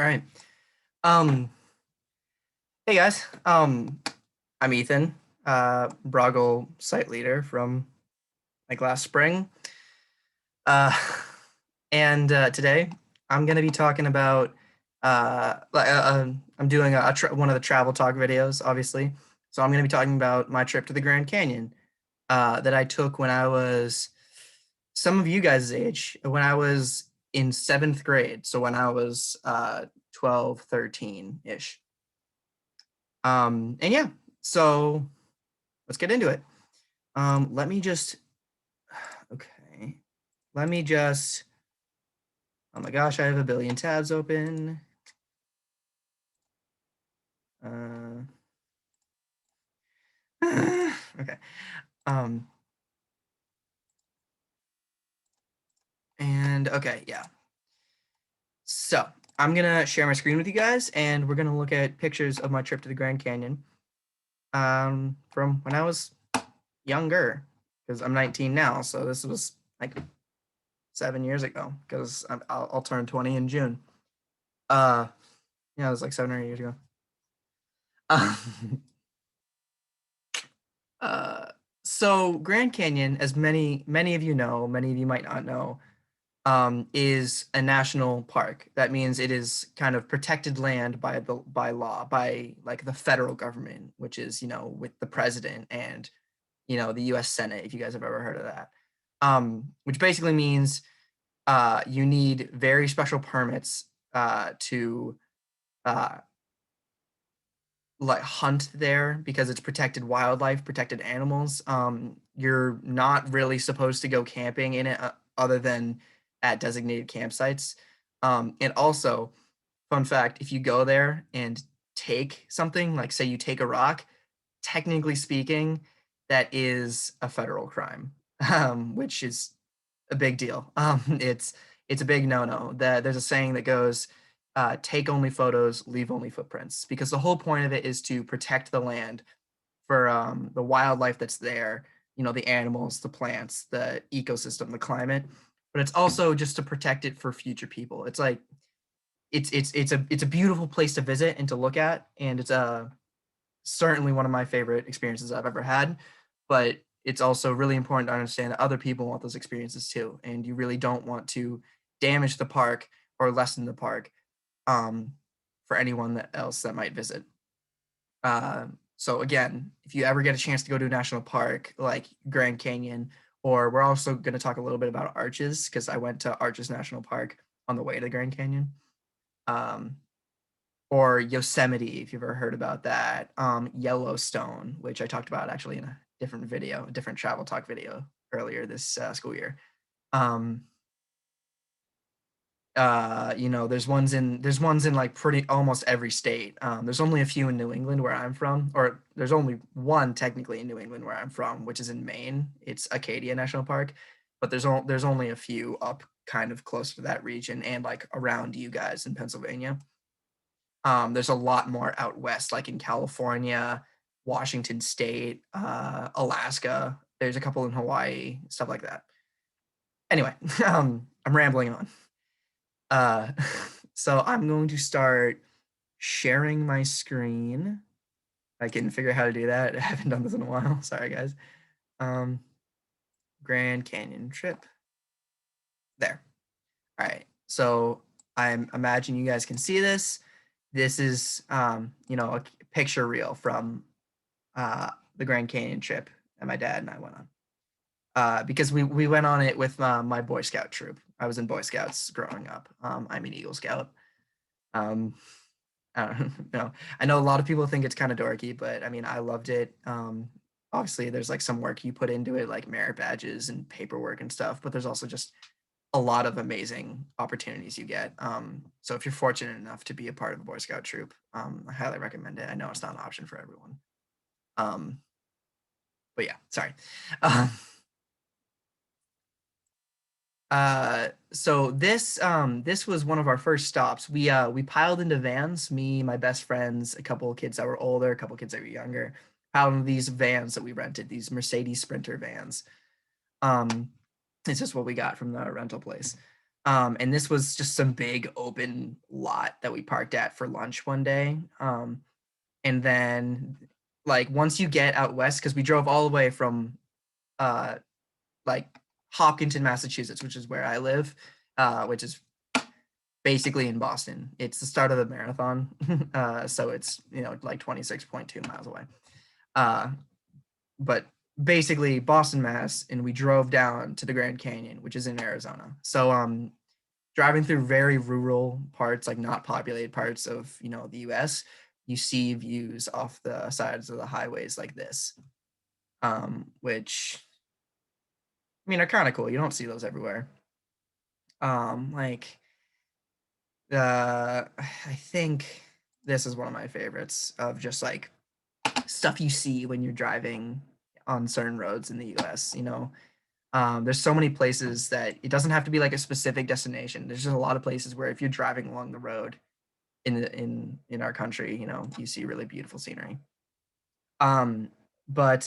All right. Um, hey guys. I'm Ethan, Broggle site leader from like last spring. Uh, and today I'm gonna be talking about I'm doing one of the travel talk videos, obviously. So I'm gonna be talking about my trip to the Grand Canyon that I took when I was some of you guys' age, when I was in seventh grade. So when I was 12, 13-ish. And yeah, so let's get into it. Let me just, okay. Let me just, oh my gosh, I have a billion tabs open. Uh, okay. Um, and okay, yeah. So I'm gonna share my screen with you guys, and we're gonna look at pictures of my trip to the Grand Canyon from when I was younger, because I'm 19 now. So this was like 7 years ago, because I'll turn 20 in June. Uh, yeah, it was like 7 or 8 years ago. Uh, so Grand Canyon, as many of you know, many of you might not know, is a national park. That means it is kind of protected land by law, by like the federal government, which is, with the president and, the U.S. Senate, if you guys have ever heard of that. Which basically means you need very special permits to uh, like hunt there because it's protected wildlife, protected animals. You're not really supposed to go camping in it other than at designated campsites. And also, fun fact, if you go there and take something, like say you take a rock, technically speaking, that is a federal crime, which is a big deal. It's a big no-no. There's a saying that goes, take only photos, leave only footprints, because the whole point of it is to protect the land for the wildlife that's there, the animals, the plants, the ecosystem, the climate, but it's also just to protect it for future people. It's like it's a beautiful place to visit and to look at, and it's certainly one of my favorite experiences I've ever had. But it's also really important to understand that other people want those experiences too, and you really don't want to damage the park or lessen the park um, for anyone else that might visit. So again, if you ever get a chance to go to a national park like Grand Canyon, or we're also going to talk a little bit about Arches because I went to Arches National Park on the way to the Grand Canyon. Um, or Yosemite, if you've ever heard about that. Yellowstone, which I talked about actually in a different video, a different travel talk video earlier this school year. Um, there's ones in like pretty almost every state. There's only a few in New England where I'm from, or there's only one technically in New England where I'm from, which is in Maine. It's Acadia National Park, but there's only a few up kind of close to that region and like around you guys in Pennsylvania. There's a lot more out west, like in California, Washington State, Alaska. There's a couple in Hawaii, stuff like that. Anyway, I'm rambling on. Uh, so I'm going to start sharing my screen. I can figure out how to do that. I haven't done this in a while. Sorry, guys. Um, Grand Canyon trip. There. All right. So I imagine you guys can see this. This is, a picture reel from the Grand Canyon trip that my dad and I went on. Because we went on it with my Boy Scout troop. I was in Boy Scouts growing up. I'm an Eagle Scout. Um, I don't know. I know a lot of people think it's kind of dorky, but I mean, I loved it. Obviously, there's like some work you put into it, like merit badges and paperwork and stuff, but there's also just a lot of amazing opportunities you get. So if you're fortunate enough to be a part of a Boy Scout troop, I highly recommend it. I know it's not an option for everyone. Um, but yeah, sorry. Uh, so this was one of our first stops. We piled into vans, me, my best friends, a couple of kids that were older, a couple of kids that were younger, piled into these vans that we rented, these Mercedes Sprinter vans. It's just what we got from the rental place. And this was just some big open lot that we parked at for lunch one day. And then like once you get out west, because we drove all the way from uh like Hopkinton, Massachusetts, which is where I live, which is basically in Boston. It's the start of the marathon. So it's, like 26.2 miles away. Uh, but basically Boston, Mass, and we drove down to the Grand Canyon, which is in Arizona. So driving through very rural parts, like not populated parts of, the US, you see views off the sides of the highways like this. Which I mean are kind of cool. You don't see those everywhere. Like I think this is one of my favorites of just like stuff you see when you're driving on certain roads in the US, there's so many places that it doesn't have to be like a specific destination. There's just a lot of places where if you're driving along the road in our country, you see really beautiful scenery. Um, but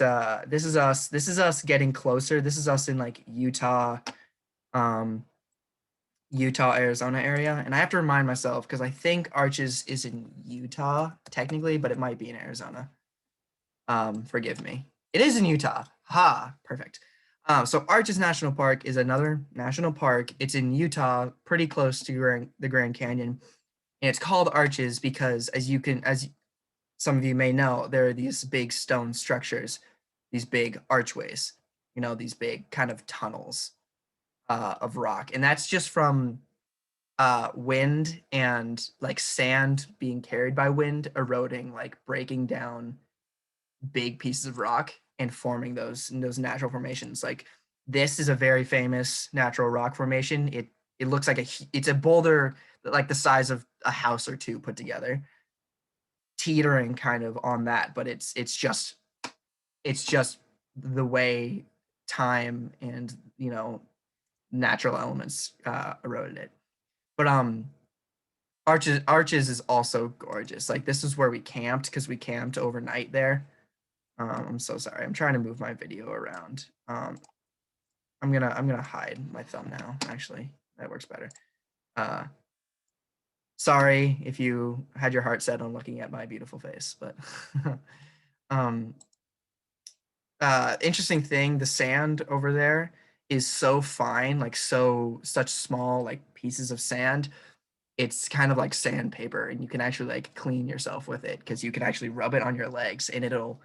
this is us getting closer. This is us in like um, Utah, Arizona area. And I have to remind myself because I think Arches is in Utah technically, but it might be in Arizona. Forgive me. It is in Utah. Ha, perfect. So Arches National Park is another national park. It's in Utah, pretty close to the Grand Canyon, and it's called Arches because, as some of you may know, there are these big stone structures, these big archways, these big kind of tunnels of rock, and that's just from wind and like sand being carried by wind, eroding, like breaking down big pieces of rock and forming those natural formations. Like this is a very famous natural rock formation. It looks like it's a boulder like the size of a house or two put together, teetering kind of on that, but it's just the way time and natural elements eroded it. But Arches is also gorgeous. Like this is where we camped because we camped overnight there. I'm so sorry. I'm trying to move my video around. I'm gonna hide my thumbnail. Actually, that works better. Uh, Sorry if you had your heart set on looking at my beautiful face, but um, interesting thing. The sand over there is so fine, like such small like pieces of sand. It's kind of like sandpaper, and you can actually like clean yourself with it because you can actually rub it on your legs, and it'll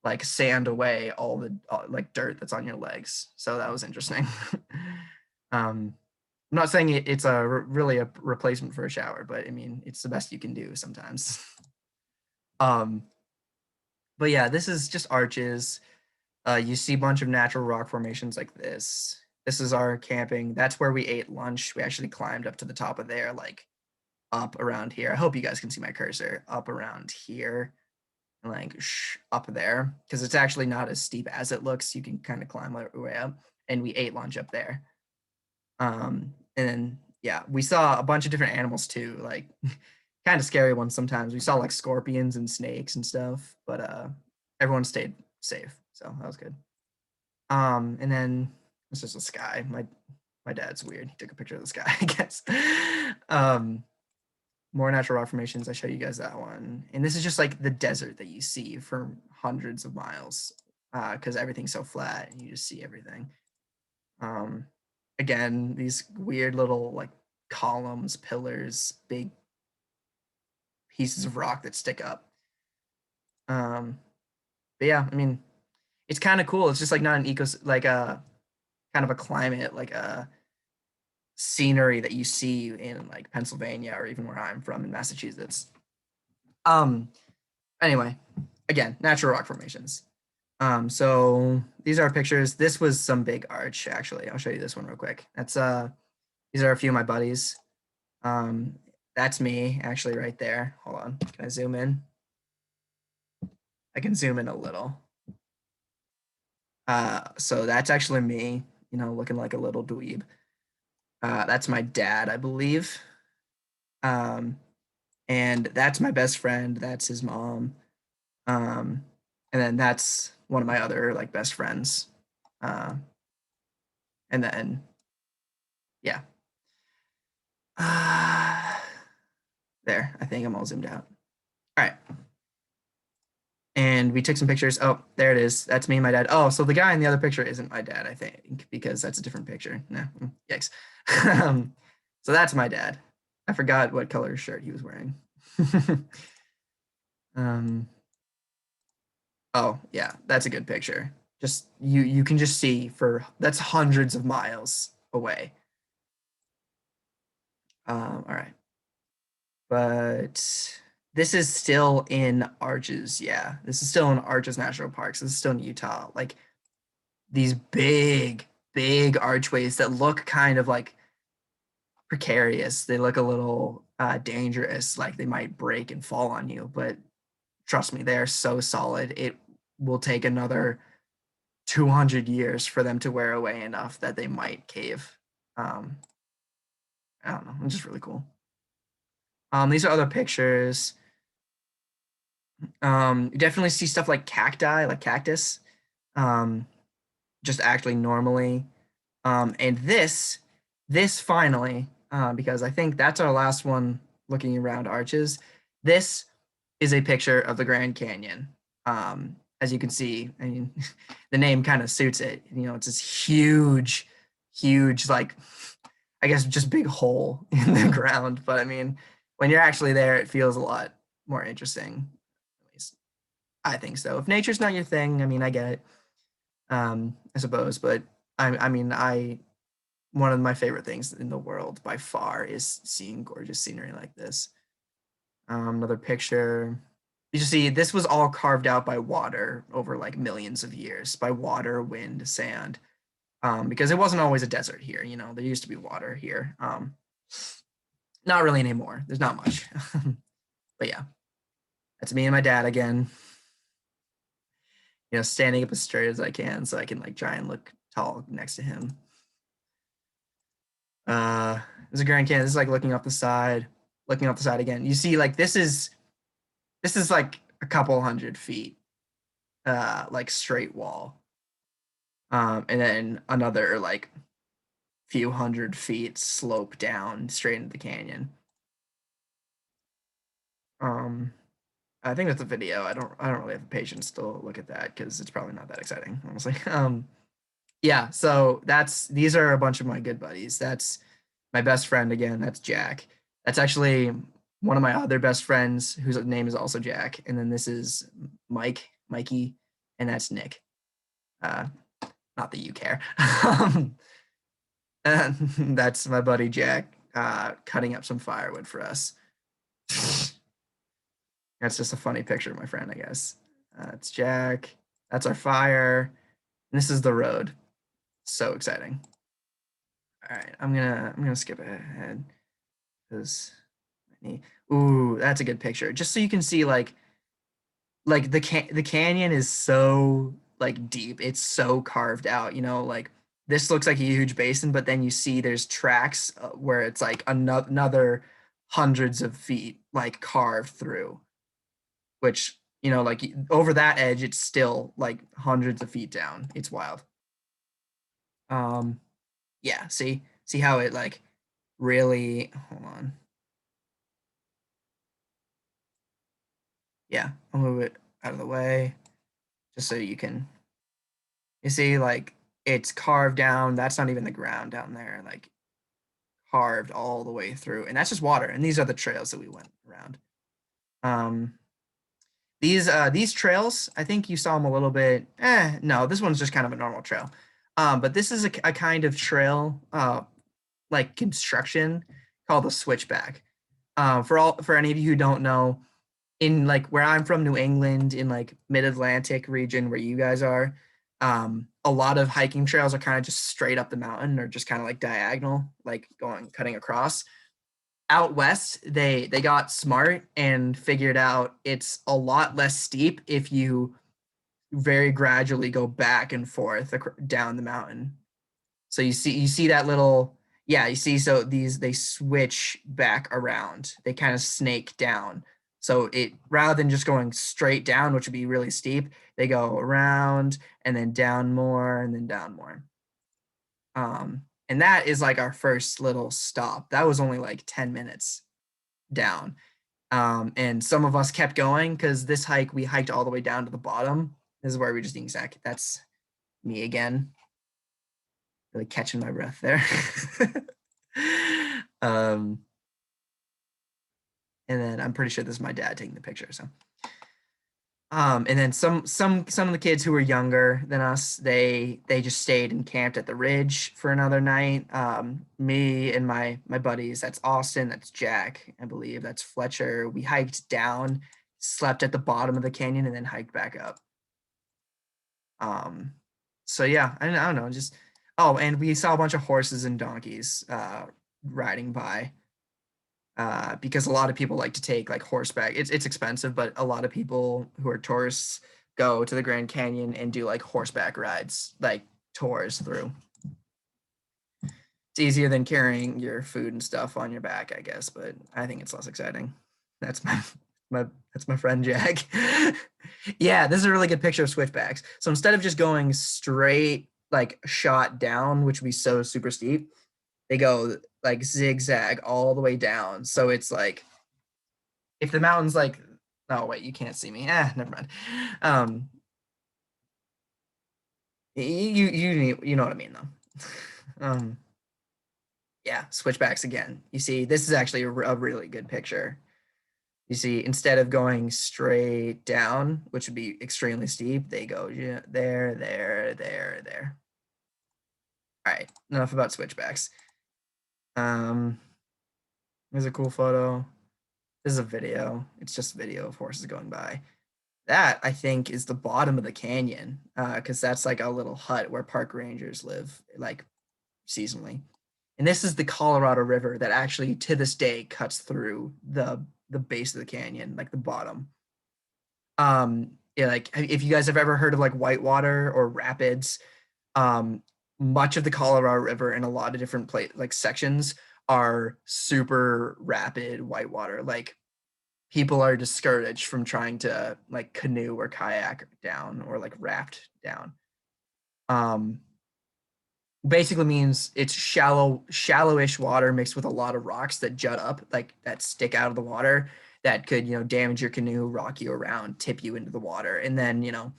like sand away all the like dirt that's on your legs. So that was interesting. I'm not saying it's really a replacement for a shower, but I mean it's the best you can do sometimes. um, but yeah, this is just Arches. You see a bunch of natural rock formations like this. This is our camping. That's where we ate lunch. We actually climbed up to the top of there, like up around here. I hope you guys can see my cursor up around here. Like up there because it's actually not as steep as it looks. You can kind of climb your way up, and we ate lunch up there. And then yeah, we saw a bunch of different animals too, like kind of scary ones sometimes. We saw like scorpions and snakes and stuff, but everyone stayed safe, so that was good. And then it's just the sky. My dad's weird. He took a picture of the sky, I guess. Um, more natural rock formations. I show you guys that one. And this is just like the desert that you see for hundreds of miles because everything's so flat and you just see everything. Um, Again, these weird little like columns, pillars, big pieces of rock that stick up. But yeah, I mean, it's kind of cool. It's just like not an like a kind of a climate, like a scenery that you see in like Pennsylvania or even where I'm from in Massachusetts. Um, Anyway, again, natural rock formations. So these are pictures. This was some big arch, actually. I'll show you this one real quick. These are a few of my buddies. Um, that's me actually right there. Hold on. Can I zoom in? I can zoom in a little. So that's actually me, looking like a little dweeb. That's my dad, I believe. Um, and that's my best friend. That's his mom. Um, and then that's one of my other like best friends. Uh, and then yeah. Uh, there, I think I'm all zoomed out. All right. And we took some pictures. Oh, there it is. That's me and my dad. Oh, so the guy in the other picture isn't my dad, I think, because that's a different picture. No, yikes. um, so that's my dad. I forgot what color shirt he was wearing. um, oh, yeah, that's a good picture. Just you can just see for that's hundreds of miles away. All right. But this is still in Arches. Yeah, this is still in Arches National Park. So this is still in Utah. Like these big archways that look kind of like precarious. They look a little dangerous, like they might break and fall on you. But trust me, they are so solid. It will take another 200 years for them to wear away enough that they might cave. Um, I don't know. It's just really cool. These are other pictures. You definitely see stuff like cacti, like cactus, um, just actually normally. And this finally, because I think that's our last one looking around arches. This is a picture of the Grand Canyon. As you can see, I mean, the name kind of suits it. You know, it's this huge, like, I guess just big hole in the ground. But I mean, when you're actually there, it feels a lot more interesting. At least I think so. If nature's not your thing, I mean, I get it. I suppose, but I mean, I one of my favorite things in the world by far is seeing gorgeous scenery like this. Another picture. You see, this was all carved out by water over like millions of years, by water, wind, sand, because it wasn't always a desert here. You know, there used to be water here. Not really anymore. There's not much. But yeah, that's me and my dad again. You know, standing up as straight as I can so I can like try and look tall next to him. There's a Grand Canyon. This is like looking up the side again. You see, like this is like a couple hundred feet, like straight wall. And then another like few hundred feet slope down straight into the canyon. Um, I think that's a video. I don't really have the patience to look at that because it's probably not that exciting, honestly. Yeah, so these are a bunch of my good buddies. That's my best friend again. That's Jack. That's actually one of my other best friends whose name is also Jack. And then this is Mikey, and that's Nick. Uh, Not that you care. And that's my buddy Jack cutting up some firewood for us. That's just a funny picture of my friend, I guess. It's Jack. That's our fire. And this is the road. So exciting. All right, I'm gonna skip ahead because ooh, that's a good picture. Just so you can see like the canyon is so like deep. It's so carved out, you know, like this looks like a huge basin, but then you see there's tracks where it's like another hundreds of feet like carved through, which, you know, like over that edge it's still like hundreds of feet down. It's wild. Um yeah, see how it like really hold on. Yeah, I'll move it out of the way just so you see like it's carved down. That's not even the ground down there, like carved all the way through. And that's just water. And these are the trails that we went around. Um these trails, I think you saw them a little bit. No, this one's just kind of a normal trail. But this is a kind of trail like construction called a switchback. For any of you who don't know, in like where I'm from, New England, in like mid-Atlantic region where you guys are, a lot of hiking trails are kind of just straight up the mountain or just kind of like diagonal, like going cutting across. Out west, they got smart and figured out it's a lot less steep if you very gradually go back and forth down the mountain. So you see that little, yeah, you see, so these they switch back around. They kind of snake down. So it rather than just going straight down, which would be really steep, they go around and then down more and then down more. And that is like our first little stop. That was only like 10 minutes down. And some of us kept going because this hike, we hiked all the way down to the bottom. This is where we just exactly, that's me again. Really catching my breath there. And then I'm pretty sure this is my dad taking the picture. So and then some of the kids who were younger than us, they just stayed and camped at the ridge for another night. Me and my buddies, that's Austin, that's Jack, I believe, that's Fletcher. We hiked down, slept at the bottom of the canyon, and then hiked back up. So yeah, I don't know, just and we saw a bunch of horses and donkeys riding by. Because a lot of people like to take like horseback. It's expensive, but a lot of people who are tourists go to the Grand Canyon and do like horseback rides, like tours through. It's easier than carrying your food and stuff on your back, I guess, but I think it's less exciting. That's my friend Jack. Yeah, this is a really good picture of switchbacks. So instead of just going straight like shot down, which would be so super steep, they go like zigzag all the way down. So it's like if the mountain's like, oh wait, you can't see me. Never mind. You know what I mean though. Yeah, switchbacks again. You see, this is actually a really good picture. You see, instead of going straight down, which would be extremely steep, they go there. All right, enough about switchbacks. Here's a cool photo. This is a video. It's just a video of horses going by. That, I think, is the bottom of the canyon, because that's like a little hut where park rangers live, like seasonally. And this is the Colorado River that actually, to this day, cuts through the base of the canyon, like the bottom. Yeah, like if you guys have ever heard of like whitewater or rapids, much of the Colorado River and a lot of different like sections are super rapid whitewater. Like people are discouraged from trying to like canoe or kayak down or like raft down. Basically means it's shallowish water mixed with a lot of rocks that jut up, like that stick out of the water that could, damage your canoe, rock you around, tip you into the water. And then,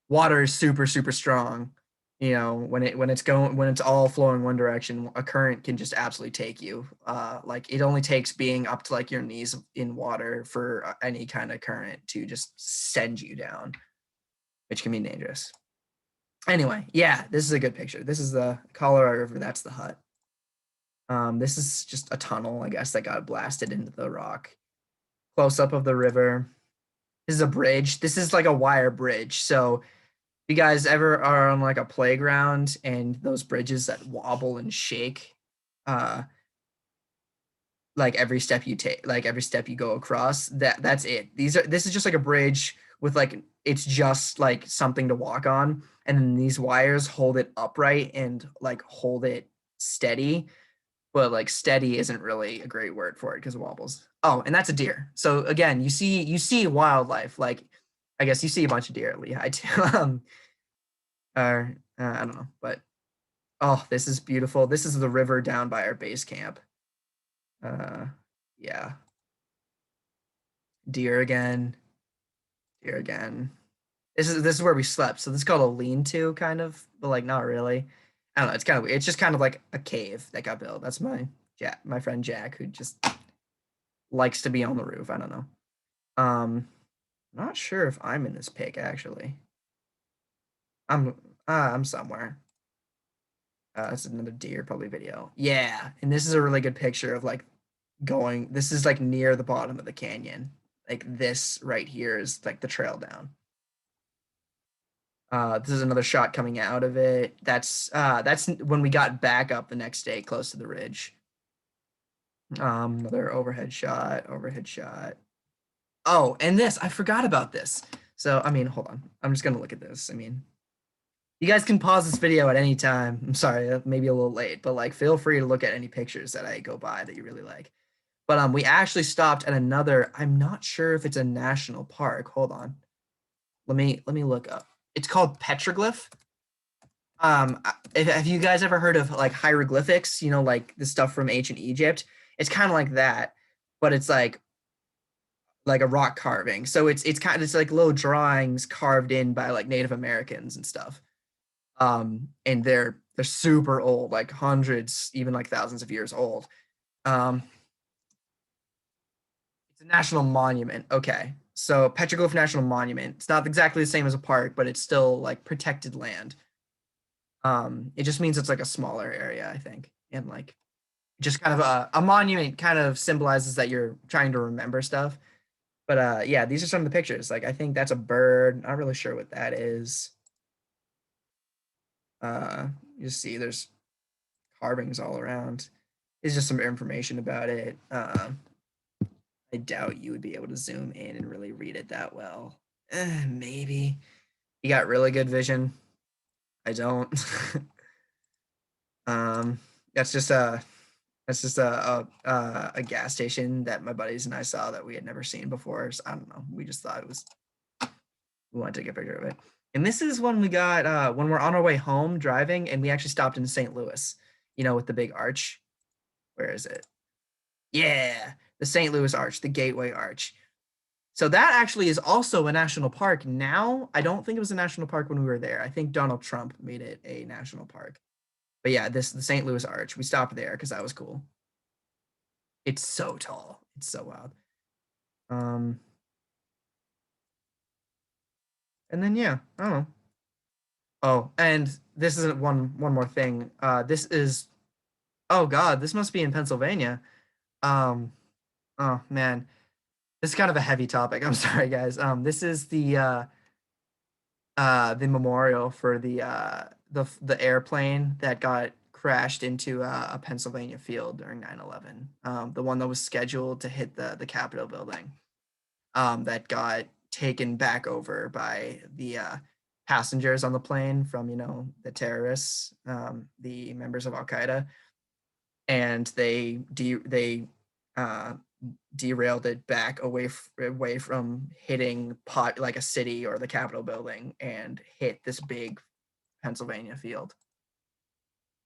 water is super, super strong. When it's all flowing one direction, a current can just absolutely take you. Like it only takes being up to like your knees in water for any kind of current to just send you down, which can be dangerous. Anyway, yeah, this is a good picture. This is the Colorado River. That's the hut. This is just a tunnel, I guess, that got blasted into the rock. Close up of the river. This is a bridge. This is like a wire bridge. So if you guys ever are on like a playground and those bridges that wobble and shake, like every step you take, like every step you go across, that's it. This is just like a bridge with like it's just like something to walk on, and then these wires hold it upright and like hold it steady. But like steady isn't really a great word for it because it wobbles. Oh, and that's a deer. So again, you see wildlife. Like I guess you see a bunch of deer at Lehigh too. I don't know, but oh, this is beautiful. This is the river down by our base camp. Yeah. Deer again. Deer again. This is where we slept. So this is called a lean-to kind of, but like not really. I don't know. It's kind of weird. It's just kind of like a cave that got built. That's my friend Jack, who just likes to be on the roof. I don't know. Not sure if I'm in this pic actually. I'm somewhere. This is another deer probably video. Yeah, and this is a really good picture of like going. This is like near the bottom of the canyon. Like this right here is like the trail down. This is another shot coming out of it. That's when we got back up the next day close to the ridge. Another overhead shot. Oh, and this, I forgot about this. So, I mean, hold on. I'm just gonna look at this. I mean, you guys can pause this video at any time. I'm sorry, maybe a little late, but like feel free to look at any pictures that I go by that you really like. But we actually stopped at another, I'm not sure if it's a national park. Hold on. Let me look up. It's called Petroglyph. Have you guys ever heard of like hieroglyphics? You know, like the stuff from ancient Egypt. It's kind of like that, but it's like a rock carving. So it's kind of it's like little drawings carved in by like Native Americans and stuff. And they're super old, like hundreds, even like thousands of years old. Um, it's a national monument. Okay, so Petroglyph National Monument. It's not exactly the same as a park, but it's still like protected land. It just means it's like a smaller area, I think, and like just kind of a monument kind of symbolizes that you're trying to remember stuff. But yeah, these are some of the pictures. Like I think that's a bird. Not really sure what that is. You see, there's carvings all around. It's just some information about it. I doubt you would be able to zoom in and really read it that well. Maybe you got really good vision. I don't. um, that's just a gas station that my buddies and I saw that we had never seen before. So I don't know. We just thought it was we wanted to take a picture of it. And this is when we got when we're on our way home driving, and we actually stopped in St. Louis. You know, with the big arch. Where is it? Yeah, the St. Louis Arch, the Gateway Arch. So that actually is also a national park now. I don't think it was a national park when we were there. I think Donald Trump made it a national park. But yeah, this the St. Louis Arch. We stopped there because that was cool. It's so tall. It's so wild. Um, and then yeah, I don't know. Oh, and this isn't one more thing. This is oh god, this must be in Pennsylvania. Um, oh man, this is kind of a heavy topic. I'm sorry, guys. This is the memorial for the airplane that got crashed into a Pennsylvania field during 9/11. The one that was scheduled to hit the Capitol building. That got taken back over by the passengers on the plane from the terrorists, the members of Al Qaeda, and they uh, derailed it back away from hitting pot like a city or the Capitol building and hit this big Pennsylvania field.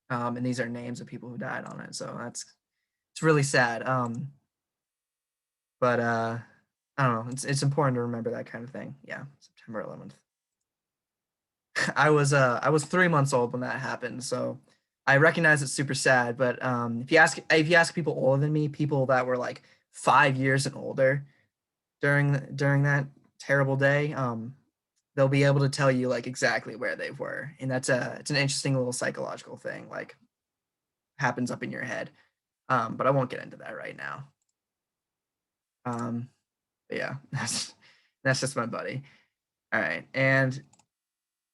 And these are names of people who died on it, so it's really sad. But I don't know. It's important to remember that kind of thing. Yeah, September 11th. I was 3 months old when that happened, so I recognize it's super sad. But if you ask people older than me, people that were like 5 years and older during that terrible day, they'll be able to tell you like exactly where they were, and it's an interesting little psychological thing like happens up in your head. But I won't get into that right now. Um, but yeah, that's just my buddy. All right, and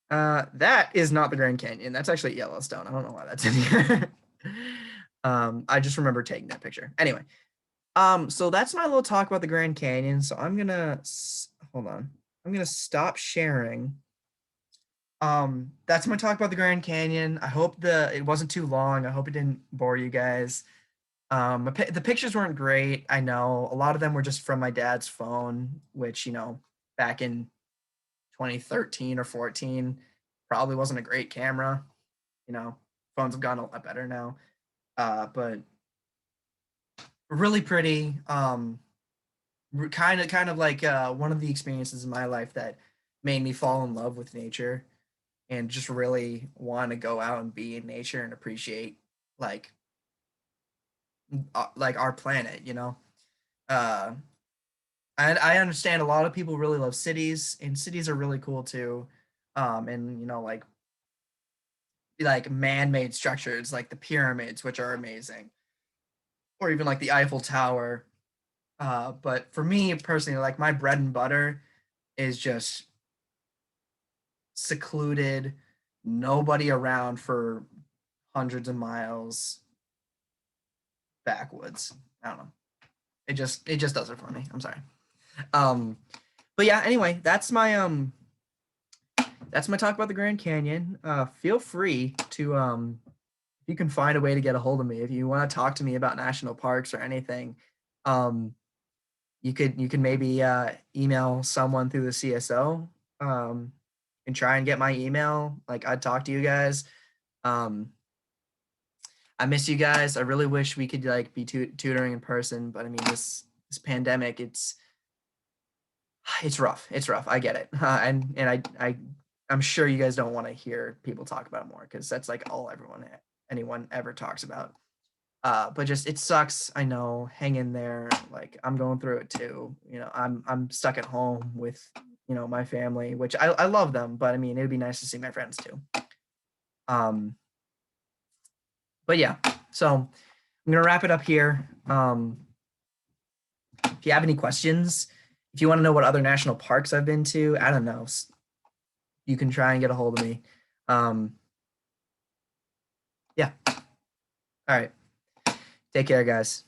that is not the Grand Canyon. That's actually Yellowstone. I don't know why that's in here. I just remember taking that picture. Anyway, so that's my little talk about the Grand Canyon. So I'm gonna hold on. I'm gonna stop sharing. That's my talk about the Grand Canyon. I hope it wasn't too long. I hope it didn't bore you guys. The pictures weren't great. I know a lot of them were just from my dad's phone, which back in 2013 or 14 probably wasn't a great camera. You know, phones have gotten a lot better now. But really pretty. Kind of like one of the experiences in my life that made me fall in love with nature and just really want to go out and be in nature and appreciate like like our planet. Uh, and I understand a lot of people really love cities, and cities are really cool too. And like man-made structures like the pyramids, which are amazing, or even like the Eiffel Tower. But for me personally, like my bread and butter is just secluded, nobody around for hundreds of miles backwoods. I don't know. It just does it for me. I'm sorry. Um, but yeah. Anyway, that's my talk about the Grand Canyon. Feel free to if you can find a way to get a hold of me if you want to talk to me about national parks or anything. Um, you could maybe email someone through the CSO. and try and get my email. Like, I'd talk to you guys. Um, I miss you guys. I really wish we could like be tutoring in person, but I mean this pandemic, it's rough. It's rough. I get it, and I'm sure you guys don't want to hear people talk about it more because that's like all anyone ever talks about. But just it sucks. I know. Hang in there. Like I'm going through it too. You know, I'm stuck at home with my family, which I love them, but I mean it'd be nice to see my friends too. Um, but yeah, so I'm gonna wrap it up here. If you have any questions, if you want to know what other national parks I've been to, I don't know, you can try and get a hold of me. Yeah. All right. Take care, guys.